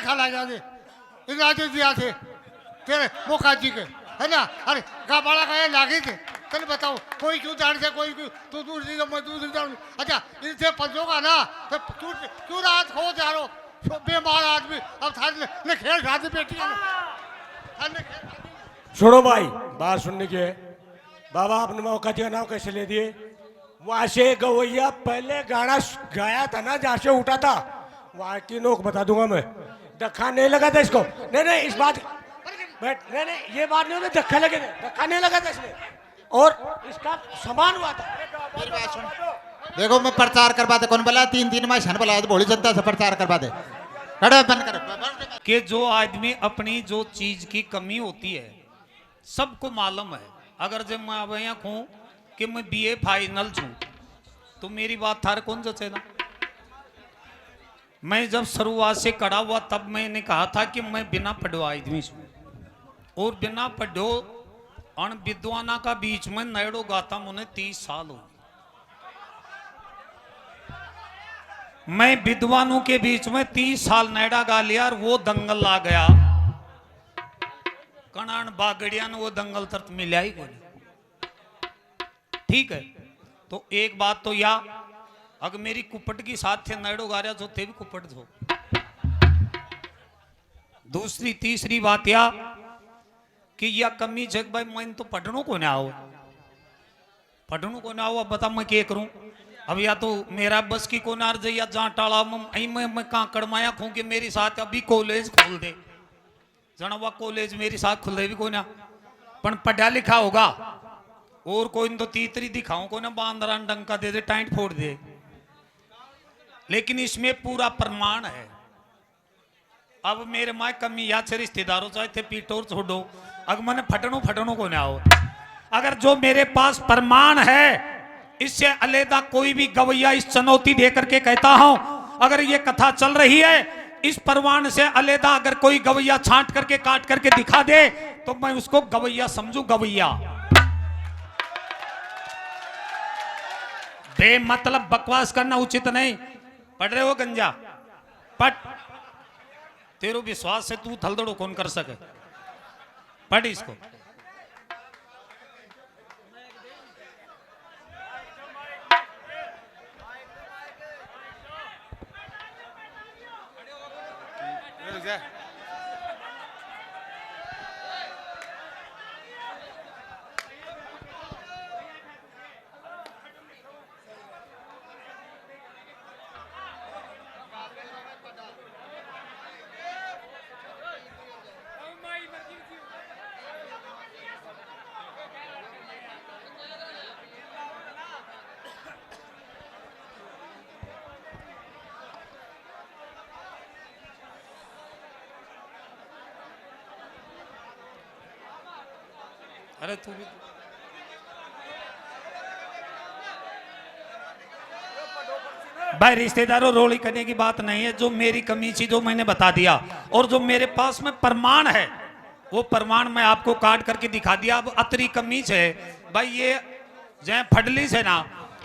खा जाते इलाज दिया थे तेरे मुखा जी के है ना। अरे गाबाड़ा का लागे थे तेने बताओ कोई क्यों जान से कोई तू दूसरी मैं दूसरी जान। अच्छा इनसे पंचोगा ना तो तू क्यों रात खो जा रहा हो बेमार आदमी। अब थाने ने खेल शादी बेटी सुनो भाई बात सुनने की है। बाबा आपने मौका जी का नाम कैसे ले दिए। वहां से गवैया पहले गाना गाया था ना जहाँ से उठा था वहां की नोक बता दूंगा मैं। धक्का नहीं लगा था इसको। नहीं नहीं इस बात बैठ नहीं नहीं ये बात नहीं होती धक्का लगे थे धक्का नहीं लगा था इसमें और इसका समान हुआ था। देखो मैं प्रचार करवा दे कौन बोला 3 माह शन बोला भोली जनता से प्रचार करवा दे बंद कर कि जो आदमी अपनी जो चीज की कमी होती है सबको मालूम है। अगर जब मैं अब यहाँ कहूँ कि मैं बीए फाइनल छूँ तो मेरी बात थार कौन जचे ना। मैं जब शुरुआत से खड़ा हुआ तब मैंने कहा था कि मैं बिना पढ़ो आदमी छूँ और बिना पढ़ो अन विद्वाना का बीच में नैडो गाता मुझे 30 साल हो। मैं विद्वानों के बीच में 30 साल नैडा गा लिया और वो दंगल आ गया कणान बागड़िया ने वो दंगल तर्त मिला ही कोई। ठीक है तो एक बात तो या अगर मेरी कुपट की साथ थे नैडो गा रहा जो थे भी कुपट हो। दूसरी तीसरी बात या कि यह कमी जग भाई मैं तो पढ़नों को ना आओ पढ़नों को ना आओ। अब बता मैं क्या करूं। अब या तो मेरा बस की को नार या जहाँ टाला मैं कहाँ कड़माया खूँ कि मेरी साथ अभी कॉलेज खोल दे जना वह कॉलेज मेरी साथ खुल दे भी को ना पण पढ़ा लिखा होगा और कोई तो तीतरी दिखाऊं को ना बांदरा डंका दे दे टाइट फोड़ दे। लेकिन इसमें पूरा प्रमाण है। अब मेरे माँ कमी याद से रिश्तेदारों चाहे थे पीटोर छोड़ो अगर मैंने फटनों को ना हो। अगर जो मेरे पास प्रमाण है इससे अलग कोई भी गवैया इस चुनौती दे करके कहता हूं अगर ये कथा चल रही है इस प्रमाण से अलग अगर कोई गवैया छांट करके काट करके दिखा दे तो मैं उसको गवैया समझू। गवैया बेमतलब बकवास करना उचित नहीं। पढ़ रहे हो गंजा पढ़ तेरो विश्वास से तू थलदड़ो कौन कर सके। पढ़ इसको। अरे तू भी भाई रिश्तेदारों रोली करने की बात नहीं है। जो मेरी कमी थी जो मैंने बता दिया और जो मेरे पास में प्रमाण है वो प्रमाण मैं आपको काट करके दिखा दिया। अब अतरी कमी है भाई ये जय फटली से ना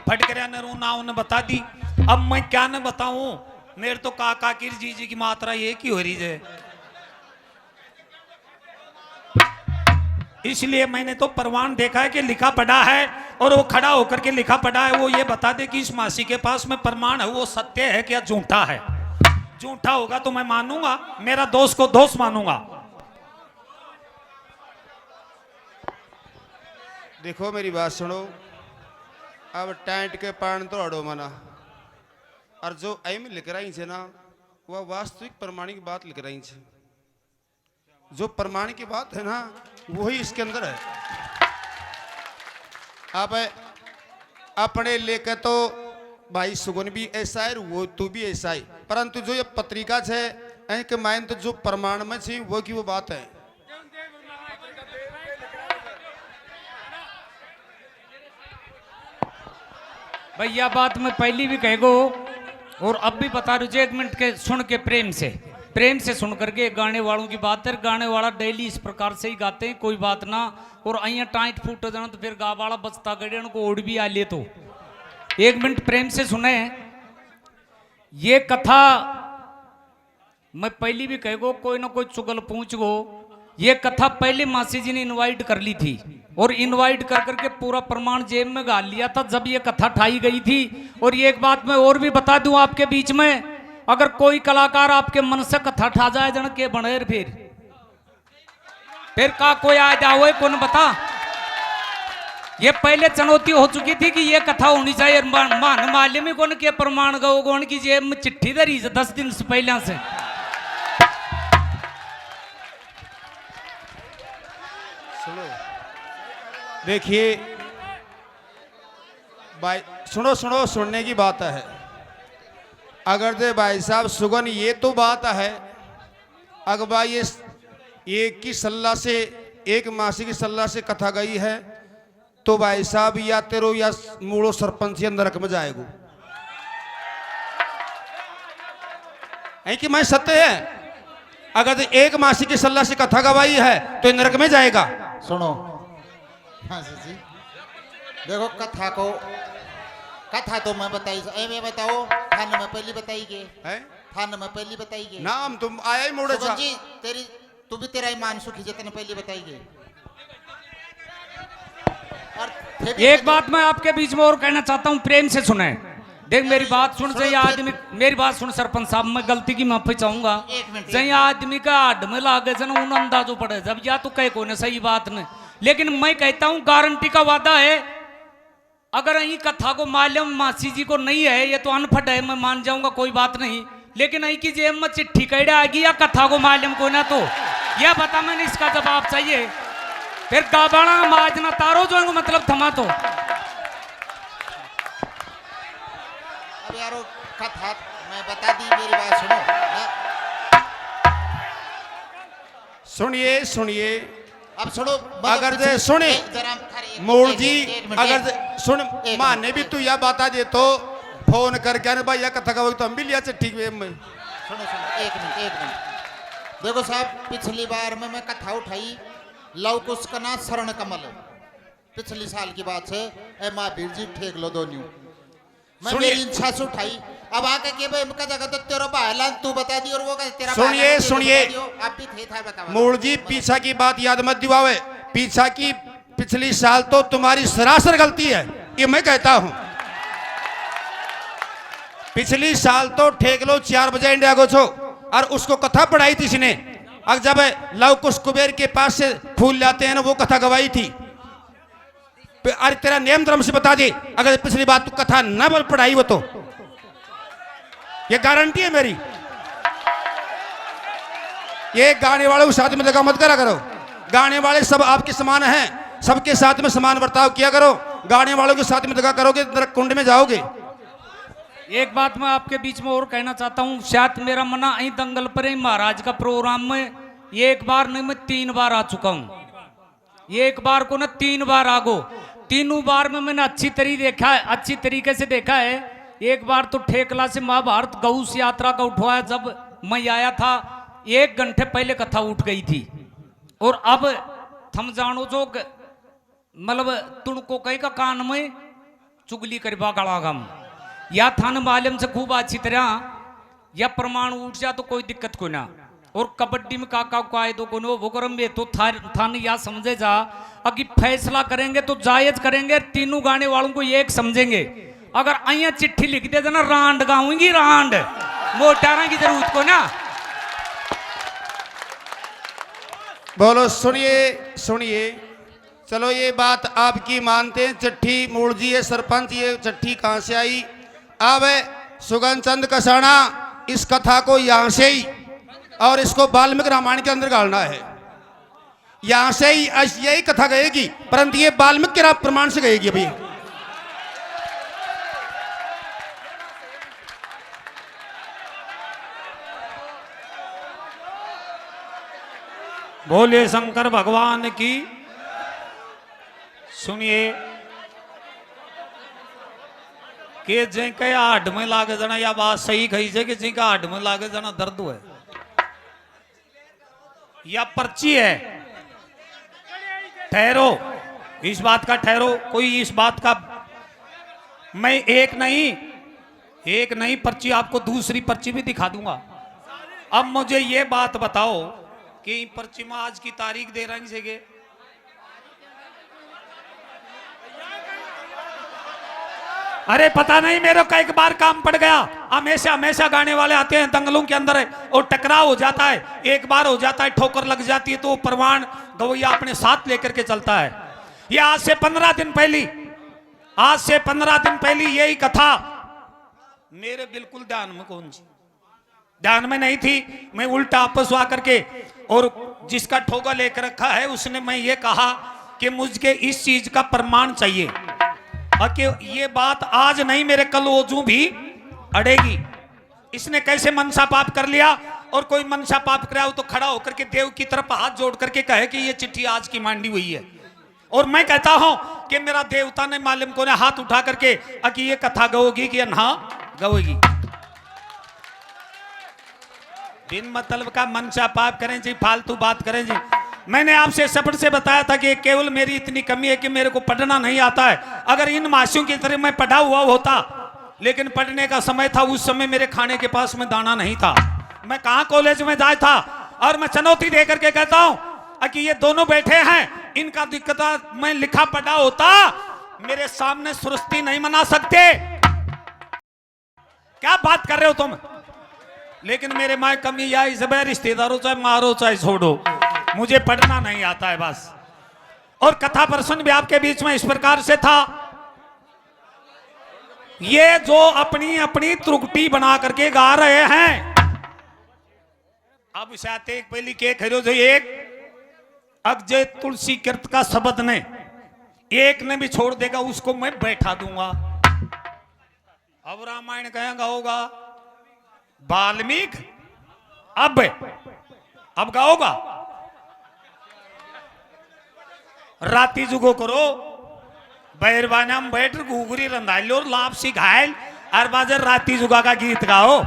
फटकर ना उन्हें बता दी। अब मैं क्या न बताऊं मेरे तो काका की जीजी की मात्रा ये की हो रही है। इसलिए मैंने तो प्रमाण देखा है कि लिखा पढ़ा है और वो खड़ा होकर के लिखा पढ़ा है। वो ये बता दे कि इस मासी के पास में प्रमाण है वो सत्य है क्या झूठा है। झूठा होगा तो मैं मानूंगा मेरा दोस्त को दोस्त मानूंगा। देखो मेरी बात सुनो अब टाइट के पान तो अड़ो मना और जो एम लिख रही है ना वह वास्तविक प्रमाणिक बात लिख रही है। जो प्रमाण की बात है ना वही इसके अंदर है। अब अपने लेकर तो भाई सुगुन भी ऐसा है वो तू भी ऐसा है परंतु जो ये पत्रिका है के मायन तो जो प्रमाण में थी वो की वो बात है। भाई यह बात मैं पहली भी कह गो और अब भी बता रही हूँ 1 मिनट के सुन के प्रेम से सुन करके गाने वालों की बात है। गाने वाला डेली इस प्रकार से ही गाते हैं कोई बात ना और अइया टाइट फूट जाना तो फिर गा वाला बचता गड़े को ओढ़ भी आ ले। तो 1 मिनट प्रेम से सुने। ये कथा मैं पहली भी कहेगो कोई ना कोई चुगल पूछ गो। ये कथा पहले मासी जी ने इनवाइट कर ली थी और इनवाइट कर करके पूरा प्रमाण जेब में गाल लिया था जब ये कथा ठाई गई थी। और ये एक बात मैं और भी बता दूं आपके बीच में, अगर कोई कलाकार आपके मन से कथा ठा जाए जन के बने फिर का कोई आ जाओ कौन बता। ये पहले चुनौती हो चुकी थी कि ये कथा होनी चाहिए। मान माल्यम ही कौन के प्रमाण गो कौन की जेब में चिट्ठी धरी 10 दिन से पहले से। सुनो देखिए भाई, सुनो सुनो, सुनने की बात है। अगर दे भाई साहब सुगन ये तो बात है, अगर भाई ये एक की सल्ला से, एक मासी की सल्ला से कथा गई है तो भाई साहब या तेरो या मूड़ो सरपंच या नरक में जाएगो। है कि मैं सत्य है, अगर एक मासी की सल्ला से कथा गवाई है तो ये नरक में जाएगा। सुनो मासी जी, देखो कथा तो मैं बताई, मैं बताओ थाने में पहली बताई गई है, थाने में पहली बताई गई नाम तुम आया ही मोड़े सुगन जी, तेरी तू भी तेरा ईमान सुखी जतन पहली बताई गई। और फिर भी एक बात मैं आपके बीच में और कहना चाहता हूं, प्रेम से सुने। देख मेरी बात सुन, चाहिए आदमी, मेरी बात सुन सरपंच साहब, मैं गलती की माफी चाहूंगा। चाहिए आदमी का हाड में लागे से ना उन अंदाजों पड़े जब या तो कहे को सही बात नहीं, लेकिन मैं कहता हूं गारंटी का वादा है। अगर यही कथा को मालूम मासी जी को नहीं है, ये तो अनफट है, मैं मान जाऊंगा, कोई बात नहीं। लेकिन यही की जेब में चिट्ठी कैडा आएगी या कथा को मालूम को ना, तो यह बता, मैंने इसका जवाब चाहिए। फिर गाबाना माज ना तारो जो मतलब थमा तो। अब यारो कथा मैं बता दी, मेरी बात सुनो। सुनिए सुनिए, अब सुनो, अगर दे सुने मोड़ जी, अगर दे सुन एक माने भी तू यह बता दे तो फोन करके आने भाई यह कथा का तो हम भी लिया ठीक है। मैं सुनो सुनो, एक मिनट। देखो साहब, पिछली बार में मैं कथा उठाई लव कुश का ना शरण कमल, पिछली साल की बात है। ए महावीर जी ठेक लो दो न्यू, मैं मेरी इच्छा से उठाई। अब आके के भाई का जगह तो तेरा भाईला तू बता दी और वो का तेरा सुनिए सुनिए, आप भी थे था बता। मोड़ जी पीछा की बात याद मत दिवावे, पीछा की पिछली साल तो तुम्हारी सरासर गलती है, ये मैं कहता हूं। पिछली साल तो ठेक लो 4 बजे इंडिया गो छो और उसको कथा पढ़ाई थी इसने। अब जब लव कुश कुबेर के पास से फूल लाते हैं ना, वो कथा गवाई थी। अरे तेरा नियम धर्म से बता दे, अगर पिछली बात तू कथा न पढ़ाई वो तो ये गारंटी है मेरी। ये गाने वालों के साथ में दगा मत करा करो, गाने वाले सब आपके समान हैं, सबके साथ में समान बर्ताव किया करो। गाने वालों के साथ में दगा करोगे नरक कुंड में जाओगे। एक बात मैं आपके बीच में और कहना चाहता हूँ, शायद मेरा मना अही दंगल पर ही महाराज का प्रोग्राम में एक बार नहीं मैं 3 बार आ चुका हूँ। एक बार को ना 3 बार आगो, तीनों बार में मैंने अच्छी तरीके से देखा है। एक बार तो ठेकला से महाभारत गौ यात्रा का उठवाया, जब मैं आया था 1 घंटे पहले कथा उठ गई थी। और अब थम जानो जो मतलब तुमको कहीं का कान में चुगली करवा गड़ागम या थान मालूम से खूब अच्छी तरह या प्रमाण उठ जा तो कोई दिक्कत को ना। और कबड्डी में काका कायदों को नो वो करम में तो थान या समझे जा, अगर फैसला करेंगे तो जायज करेंगे, तीनों गाने वालों को एक समझेंगे। अगर अइया चिट्ठी लिख दे ना रांड गाऊंगी, रांड मोटारा की जरूरत को ना। बोलो सुनिए सुनिए, चलो ये बात आपकी मानते हैं। चिट्ठी मूल जी है सरपंच, ये चिट्ठी कहाँ से आई? अब सुगन चंद कसाना इस कथा को यहाँ से ही और इसको वाल्मीकि रामायण के अंदर डालना है, यहाँ से ही यही कथा गएगी, परंतु ये वाल्मीकि के प्रमाण से गएगी। अभी बोले शंकर भगवान की। सुनिए कि जिनके हाड में लागे जाना, या बात सही कही है कि जिनका हाड में लागे जाना दर्द है या पर्ची है। ठहरो, इस बात का ठहरो, कोई इस बात का मैं एक नहीं पर्ची आपको दूसरी पर्ची भी दिखा दूंगा। अब मुझे ये बात बताओ कि पर्चिमा आज की तारीख दे रही से अरे पता नहीं मेरे को एक बार काम पड़ गया। हमेशा हमेशा गाने वाले आते हैं दंगलों के अंदर है और टकराव हो जाता है, एक बार हो जाता है, ठोकर लग जाती है तो वो प्रमाण गवैया अपने साथ लेकर के चलता है। ये आज से 15 दिन पहले यही कथा मेरे बिल्कुल ध्यान में ध्यान में नहीं थी। मैं उल्टा आपस आकर के और जिसका ठोगा लेकर रखा है उसने मैं ये कहा कि मुझे इस चीज का प्रमाण चाहिए कि ये बात आज नहीं मेरे कल ओजू भी अड़ेगी। इसने कैसे मनसा पाप कर लिया, और कोई मनसा पाप कराया तो खड़ा होकर के देव की तरफ हाथ जोड़ करके कहे कि ये चिट्ठी आज की मांडी हुई है, और मैं कहता हूं कि मेरा देवता ने मालिम को ने हाथ उठा करके कि ये कथा गवोगी कि ना गवोगी। बिन मतलब का मनसा पाप करें जी, फालतू बात करें जी। मैंने आपसे सपट से बताया था कि केवल मेरी इतनी कमी है कि मेरे को पढ़ना नहीं आता है। अगर इन मासियों की तरह मैं पढ़ा हुआ होता, लेकिन पढ़ने का समय था, उस समय मेरे खाने के पास में दाना नहीं था, मैं कहां कॉलेज में जाता था। और मैं चुनौती दे करके कहता हूं कि ये दोनों बैठे हैं, इनका दिक्कत मैं लिखा पढ़ा होता मेरे सामने सुरस्ती नहीं मना सकते। क्या बात कर रहे हो तुम? लेकिन मेरे माँ कमी आई सब रिश्तेदारों चाहे मारो चाहे छोड़ो, मुझे पढ़ना नहीं आता है बस। और कथा प्रसंग भी आपके बीच में इस प्रकार से था, ये जो अपनी अपनी त्रुटि बना करके गा रहे हैं। अब साथ एक पहली के खरो जो एक अगजे तुलसी कृत का शब्द ने एक ने भी छोड़ देगा उसको मैं बैठा दूंगा। अब रामायण कहेगा होगा वाल्मीकि, अब गाओगा राती जुगो करो बैरवाना में बैठ घुघरी रंधाइलो और लापसी घायल और बाजर राती जुगा का गीत गाओ।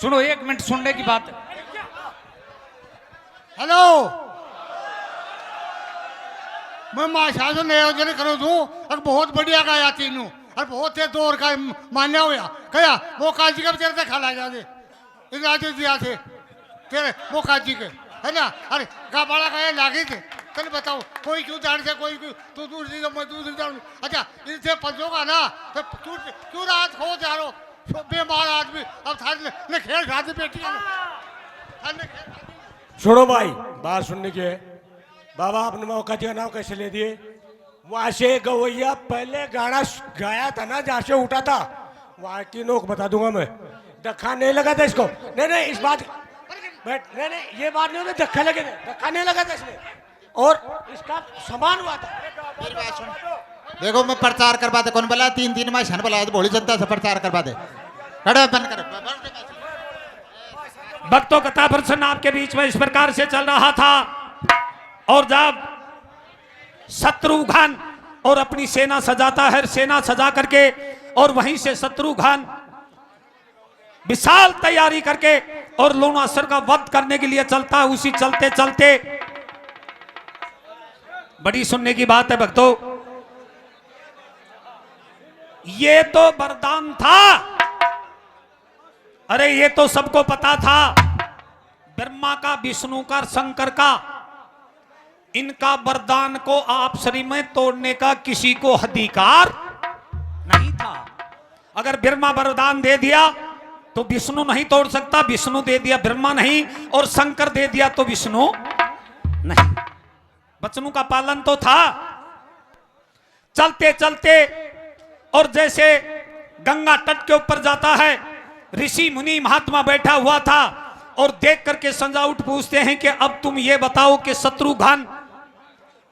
सुनो, 1 मिनट सुनने की बात। हेलो, मैं माशा से नियोजन करो तू और बहुत बढ़िया गाया तीनों, और बहुत थे दौर का मान्या हुआ कया वो काजी का तेरे से खाला जा दे इन राजे दिया थे तेरे वो काजी के, है ना। अरे गाबाड़ा गए लागे थे, तेने बताओ कोई क्यों दाड़ से कोई तू दूसरी मैं दूसरी दाड़। अच्छा इनसे पंचों का ना तो तू क्यों रात खो जा रहा बेमार आदमी। अब थाने खेल शादी बेटी सुनो भाई, बात सुनने की है। बाबा आपने मौका जी का नाम कैसे ले दिए? वहां से गवैया पहले गाना गाया था ना जहाँ से उठा था, वहां की नोक बता दूंगा मैं। धक्का नहीं लगा था इसको, नहीं इस बात बैठ, नहीं ये बात नहीं होती, धक्का लगे थे, धक्का नहीं लगा था इसने, और इसका समान हुआ था। देखो मैं प्रचार करवा दे, कौन बोला 3 माह शन बोला भोली जनता से प्रचार करवा दे। बंद कर। भक्तों कथा प्रसन्न आपके बीच में इस प्रकार से चल रहा था, और जब शत्रुघ्न और अपनी सेना सजाता है, सेना सजा करके और वहीं से शत्रुघ्न विशाल तैयारी करके और लूणासुर का वध करने के लिए चलता है। उसी चलते चलते बड़ी सुनने की बात है भक्तों, ये तो वरदान था। अरे ये तो सबको पता था, ब्रह्मा का, विष्णु का, शंकर का, इनका वरदान को आपसरी में तोड़ने का किसी को अधिकार नहीं था। अगर ब्रह्मा वरदान दे दिया तो विष्णु नहीं तोड़ सकता, विष्णु दे दिया ब्रह्मा नहीं, और शंकर दे दिया तो विष्णु नहीं। वचनों का पालन तो था। चलते चलते और जैसे गंगा तट के ऊपर जाता है, ऋषि मुनि महात्मा बैठा हुआ था और देख करके संजा उठ पूछते हैं कि अब तुम ये बताओ कि शत्रुघ्न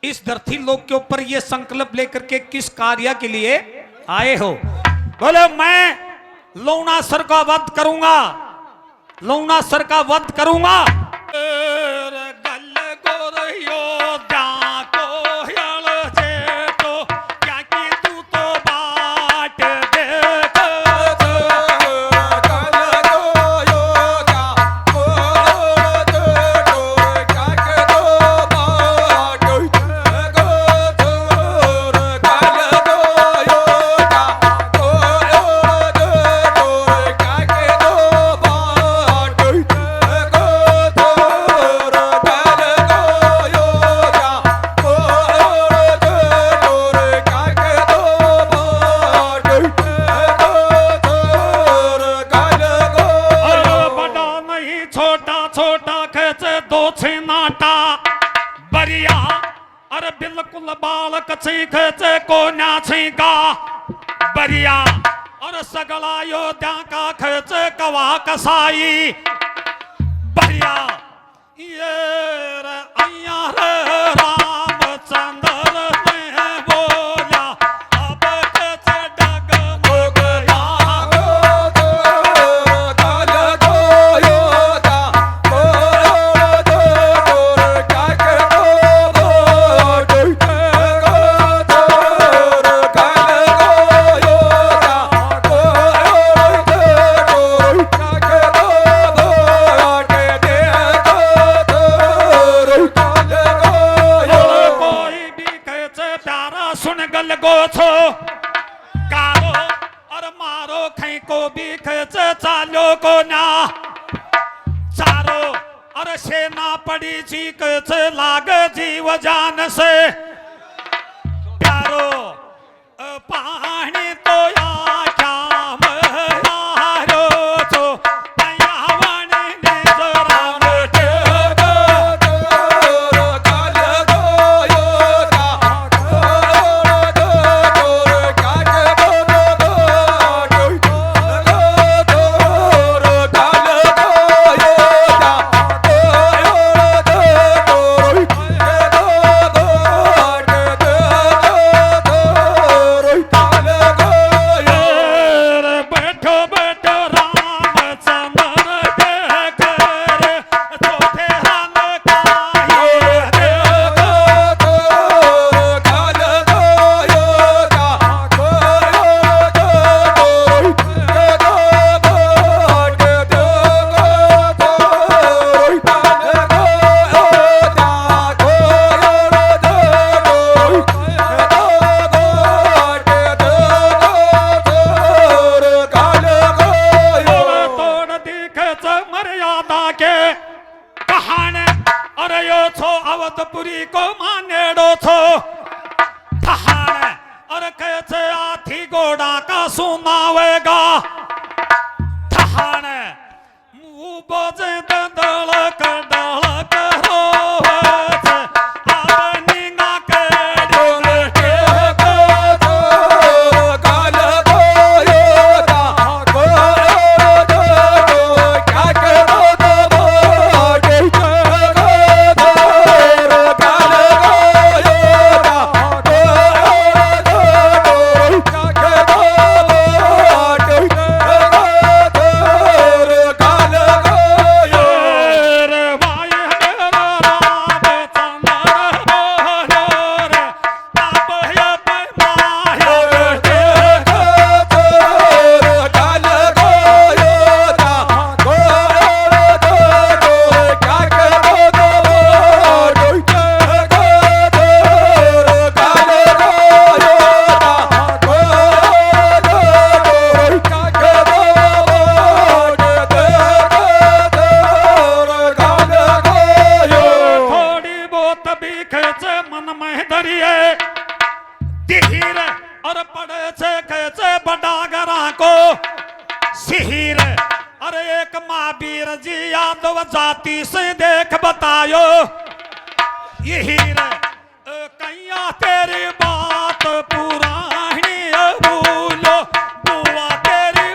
इस धरती लोक के ऊपर ये संकल्प लेकर के किस कार्य के लिए आए हो? बोले मैं लूणासुर का वध करूंगा, लूणासुर का वध करूंगा। दो छे नाटा बरिया अरे बिल्कुल बालक छीख चे को ना छीका बरिया और सगला योद्धा का खच कवा कसाई बरिया ये रे अय्या रे रामचंद्र ने बोला अब खच डगमग गो छो कारो और मारो खई को भी खच चालो को ना चारो और सेना पड़ी चीक लाग जीव जान से प्यारो पानी तो या क्या यारो छो दयावन ने जराम अवधपुरी को मानेड़ो छो थहान और कैसे हाथी घोड़ा का सुनावेगा थहान मुंह बोझे दल कर रोवे अपनी ना के जाति से देख बतायो यही रे कैया तेरी बात पुरानी भूलो बुआ तेरी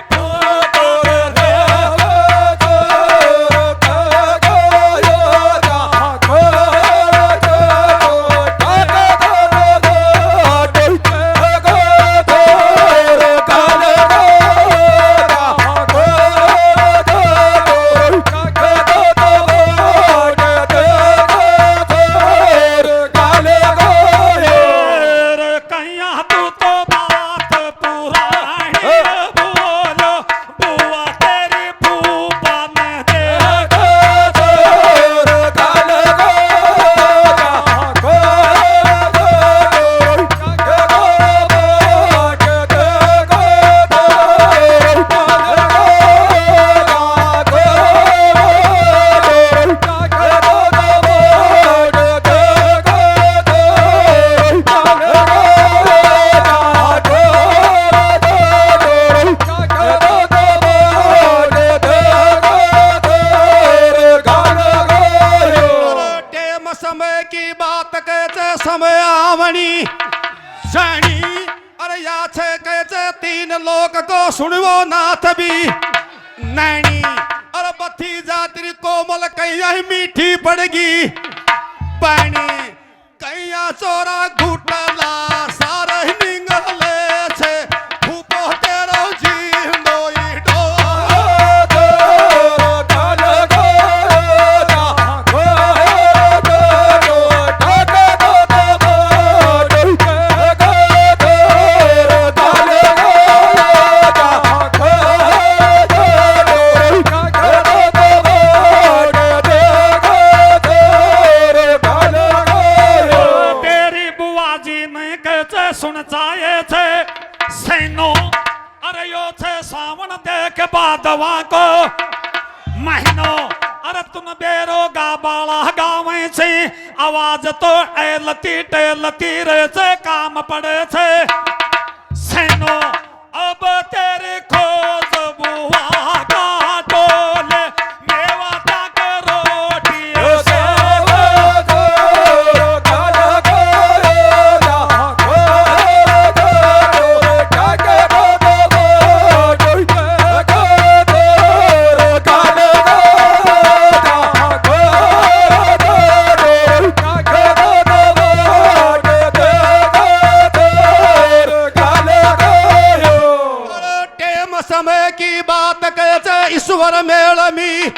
जानी जानी अरे या छे कहे 3 लोक को सुनवो नाथ भी नैनी अरे बथी जा तेरी कोमल कैया मीठी पड़गी पानी कैया चोरा घुटला सारे निंगले छे फूपो तेरो जिंदोई डो सुन चाहे थे सैनो अरे यो थे सावन देख बादवा को महीनो अरे तुम बेरोगा बाला गावे छे आवाज तो एलती टेलती रे छे काम पड़े छे सैनो अब तेरे खोज बुआ का टोले मेवा तक रोटी से समय की बात कहते ईश्वर मेल में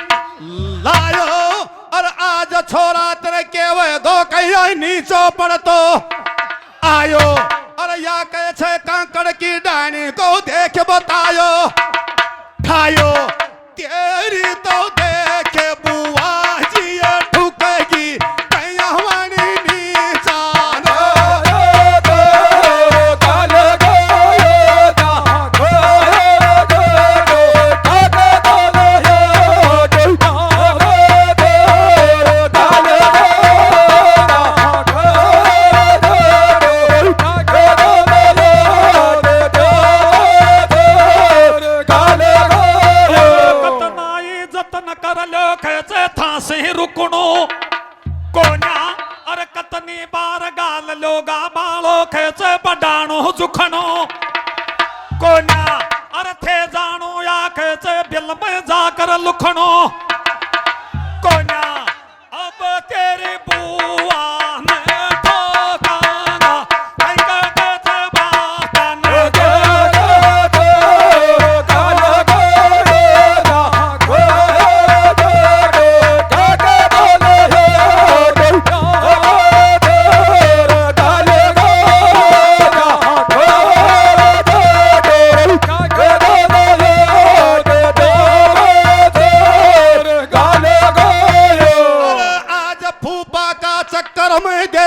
लायो और आज छोरा तेरे केवे दो कहिया नीचो पड़तो आयो और या कहे कांकड़ की डानी को देख बतायो खायो तेरी तो देख बुआ जी ठुकेगी कहिया वाणी नीचा रुकनो कोन्या अरे कतनी बार गाल लोगा बालो खेचे बडानो जुखनो कोन्या अरे थे जानो या खेचे बिल में जाकर लुखनो कोन्या अब तेरी बुआ ने ठोकाना नहीं करते थे बातन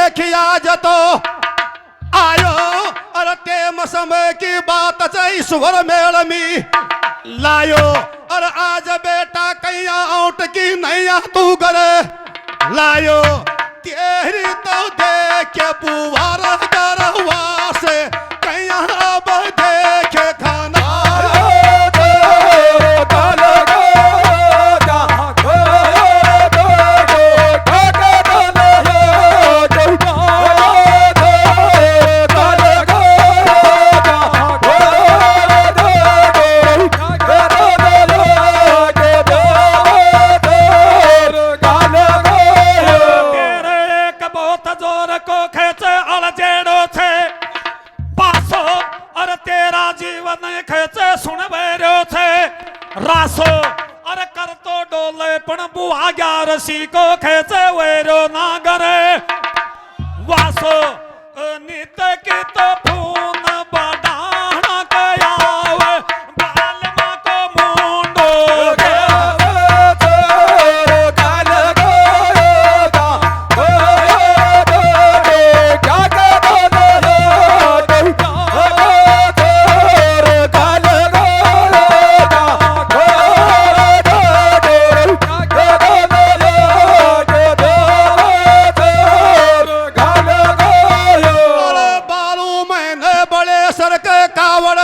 देखिया जतो आयो अरे टेम समय की बात से ईश्वर मेल में लायो अरे आज बेटा कैया आउट की नैया तू करे लायो तेरी तो देखे पुवार करवा से कैया अब देखे खाना रासो अरे कर तो डोले पण बुआ ग्यारसी को खेचे वेरो ना करे वासो नित की तो फून बडाना कयावे बाल मा को मुंडो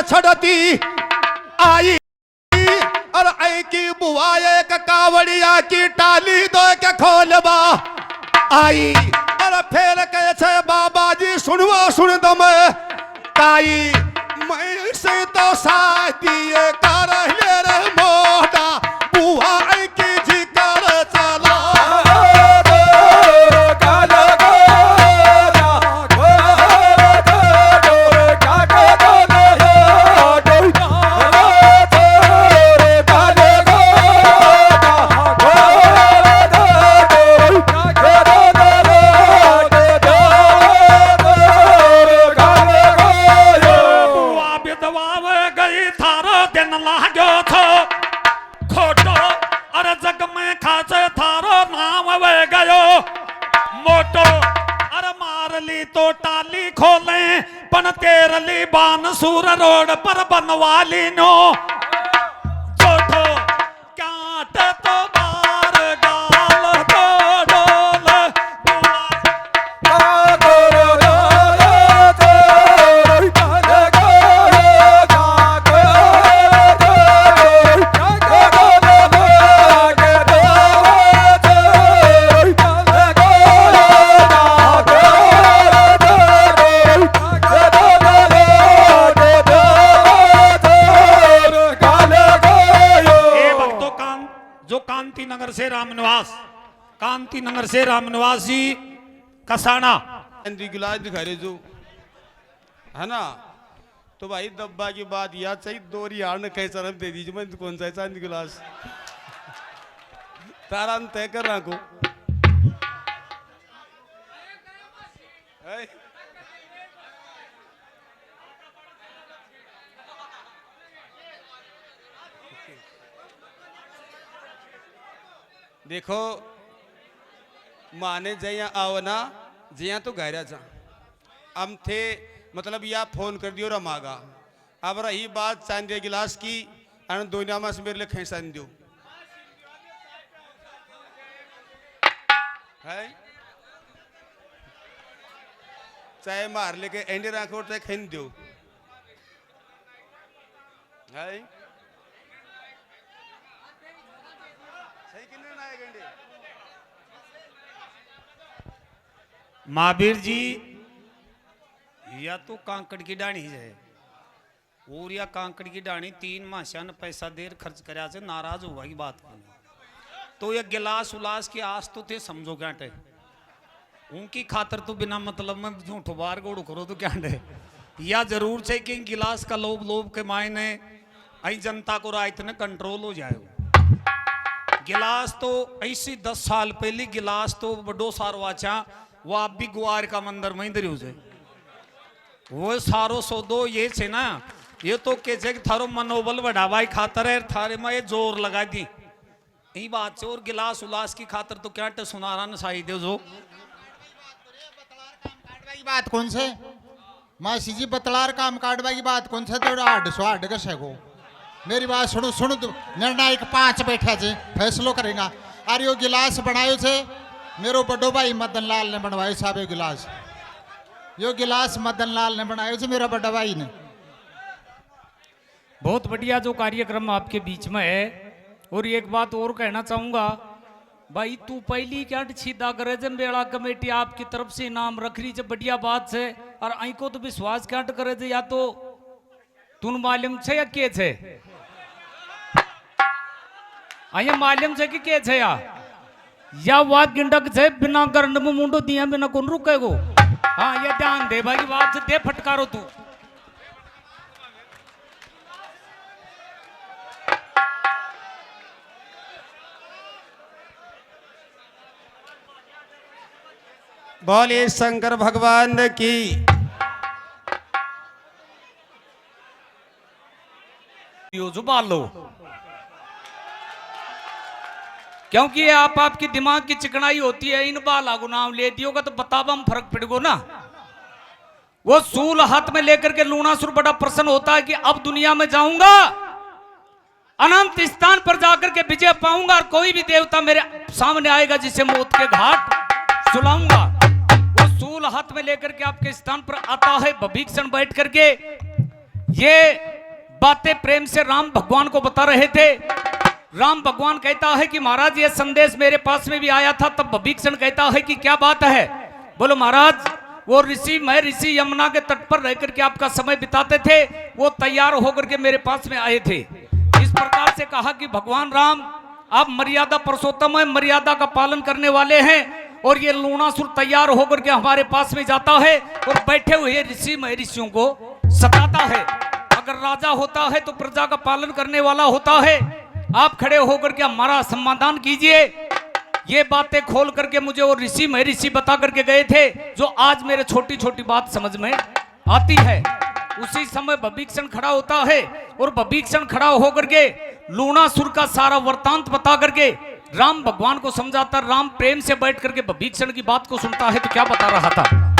छड़ती आई और आई की बुआ एक कावड़िया की टाली दो के खोलबा आई और अरे फेर कहे छे बाबा जी सुनवा सुन दम ताई मैं से तो शादी कर ले रे मोटा बुआ की जिकर चला तो टाली खोले पन तेरली बानसूर रोड पर बनवाली नो जोठो काट तो बार गाल तो डोल कांति नगर से रामनिवास जी कसाना गिलास दिखा रहे जो है ना तो भाई दब्बा की बात याद चाहिए दोरी यार ने कई सरफ दे दीजिए मैं कौन सा चांदी गिलास तारा तय कर रहा को देखो माने जया आओ ना जया तो गहरा जा हम थे मतलब या फोन कर दियो रमागा अब रही बात चांदी गिलास की अन दुनिया में से मेरे लिए खेसान दियो है चाहे मार लेके एंडी राखो चाहे खेन दियो है महावीर जी या तो कांकड़ की डाणी है और या कांकड़ की डाणी 3 माह पैसा देर खर्च कराया से नाराज हुआ की बात करनी तो ये गिलास उलास की आस तो थे समझो क्या टे उनकी खातर तो बिना मतलब में झूठो बार गोड़ करो तो क्या टे या जरूर चाहिए कि गिलास का लोभ लोभ के मायने आई जनता को राय इतने कंट्रोल हो जाए गिलास तो ऐसी 10 साल पहले गिलास तो बड़ो सारो आचा वो आप भी गुआर का मंदिर में इधर हो जाए वो सारो सौदो ये छे ना ये तो के जे थारो मनोबल बढ़ावाई खातर है थारे में ये जोर लगा दी यही बात से और गिलास उलास की खातर तो क्या टे सुनारा न साई दे जो बात कौन से मासी जी बतलार काम काटवा की बात कौन से तो आठ सौ आठ का शेको मेरी बात सुनो सुनो तो निर्णायक 5 बैठा जे फैसलो करेगा अरे यो गिलास बनायो छे मेरो बड़ो भाई मदन लाल ने बनवायो साहब यो गिलास मदन लाल ने बनायो छे मेरा बड़ा भाई ने बहुत बढ़िया जो कार्यक्रम आपके बीच में है और एक बात और कहना चाहूंगा भाई तू पहली क्या सीधा करे जब बेड़ा कमेटी आपकी तरफ से इनाम रख रही जब बढ़िया बात से और आई को तो विश्वास क्या करे थे या तो तुन मालूम छे या के छे आया मालूम छे कि के छे या बात गिंडक छे बिना करंड में मुंडो दिया बिना कौन रुकेगो हाँ ये ध्यान दे भाई बात से दे फटकारो तू बोले शंकर भगवान की जो बाल लो क्योंकि ये आपकी दिमाग की चिकनाई होती है इन बाला को नाम ले दियोगा तो बतावा फर्क पड़ेगा ना वो सूल हाथ में लेकर के लूनासुर बड़ा प्रसन्न होता है कि अब दुनिया में जाऊंगा अनंत स्थान पर जाकर के विजय पाऊंगा और कोई भी देवता मेरे सामने आएगा जिसे मौत के घाट सुलाऊंगा वो सूल हाथ में लेकर के आपके स्थान पर आता है भभीषण बैठ करके ये बातें प्रेम से राम भगवान को बता रहे थे राम भगवान कहता है कि महाराज ये संदेश मेरे पास में भी आया था तब भभीषण कहता है कि क्या बात है बोलो महाराज वो ऋषि मैं ऋषि यमुना के तट पर रह करके आपका समय बिताते थे, वो तैयार होकर के मेरे पास में आए थे। इस प्रकार से कहा कि भगवान राम आप मर्यादा पुरुषोत्तम है, मर्यादा का पालन करने वाले हैं, और ये लूणासुर तैयार होकर के हमारे पास में जाता है और बैठे हुए ऋषि महर्षियों को सताता है। अगर राजा होता है तो प्रजा का पालन करने वाला होता है। आप खड़े होकर के हमारा समाधान कीजिए। ये बातें खोल करके मुझे वो ऋषि महर्षि बता करके गए थे, जो आज मेरे छोटी छोटी बात समझ में आती है। उसी समय भविक्षण खड़ा होता है और भविक्षण खड़ा होकर के लूणासुर का सारा वृतांत बता करके राम भगवान को समझाता। राम प्रेम से बैठ करके भविक्षण की बात को सुनता है तो क्या बता रहा था।